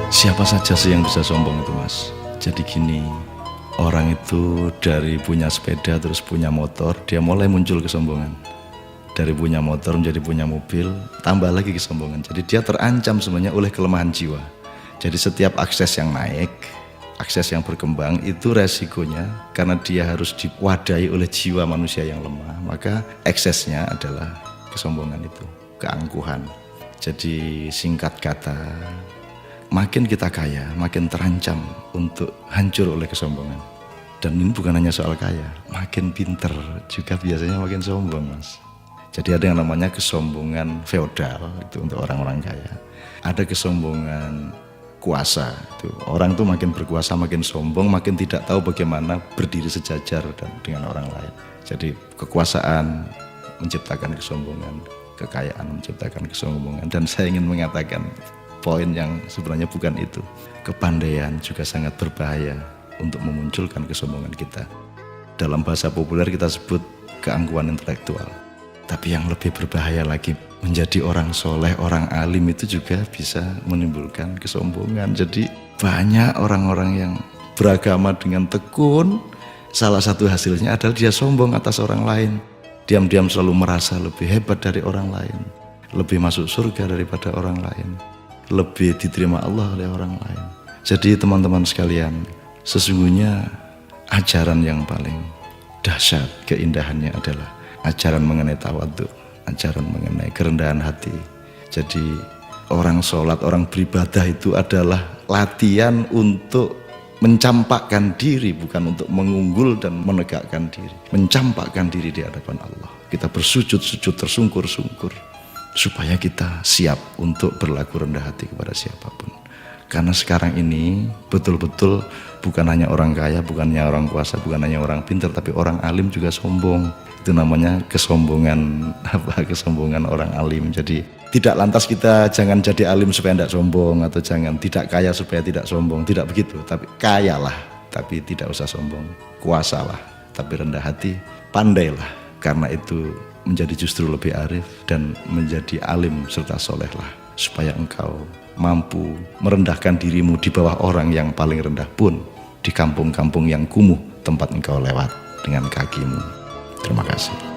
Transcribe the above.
Siapa saja sih yang bisa sombong itu, Mas? Jadi gini, orang itu dari punya sepeda terus punya motor, dia mulai muncul kesombongan. Dari punya motor menjadi punya mobil, tambah lagi kesombongan. Jadi dia terancam sebenarnya oleh kelemahan jiwa. Jadi setiap akses yang naik, akses yang berkembang, itu resikonya karena dia harus diwadahi oleh jiwa manusia yang lemah, maka eksesnya adalah kesombongan itu, keangkuhan. Jadi singkat kata, makin kita kaya, makin terancam untuk hancur oleh kesombongan. Dan ini bukan hanya soal kaya, makin pinter juga biasanya makin sombong, Mas. Jadi ada yang namanya kesombongan feodal, itu untuk orang-orang kaya. Ada kesombongan kuasa, itu orang tuh makin berkuasa, makin sombong, makin tidak tahu bagaimana berdiri sejajar dengan orang lain. Jadi kekuasaan menciptakan kesombongan, kekayaan menciptakan kesombongan. Dan saya ingin mengatakan poin yang sebenarnya bukan itu. Kepandaian juga sangat berbahaya untuk memunculkan kesombongan kita. Dalam bahasa populer kita sebut keangkuhan intelektual. Tapi yang lebih berbahaya lagi, menjadi orang soleh, orang alim itu juga bisa menimbulkan kesombongan. Jadi banyak orang-orang yang beragama dengan tekun, salah satu hasilnya adalah dia sombong atas orang lain. Diam-diam selalu merasa lebih hebat dari orang lain, lebih masuk surga daripada orang lain, lebih diterima Allah oleh orang lain. Jadi teman-teman sekalian, sesungguhnya ajaran yang paling dahsyat keindahannya adalah ajaran mengenai tawadhu, ajaran mengenai kerendahan hati. Jadi orang sholat, orang beribadah itu adalah latihan untuk mencampakkan diri, bukan untuk mengunggul dan menegakkan diri. Mencampakkan diri di hadapan Allah. Kita bersujud-sujud tersungkur-sungkur supaya kita siap untuk berlaku rendah hati kepada siapapun. Karena sekarang ini betul-betul bukan hanya orang kaya, bukan hanya orang kuasa, bukan hanya orang pintar, tapi orang alim juga sombong. Itu namanya kesombongan kesombongan orang alim. Jadi tidak lantas kita jangan jadi alim supaya tidak sombong, atau jangan tidak kaya supaya tidak sombong, tidak begitu. Tapi kayalah tapi tidak usah sombong, kuasalah tapi rendah hati, pandailah, karena itu menjadi justru lebih arif dan menjadi alim serta solehlah, supaya engkau mampu merendahkan dirimu di bawah orang yang paling rendah pun di kampung-kampung yang kumuh tempat engkau lewat dengan kakimu. Terima kasih.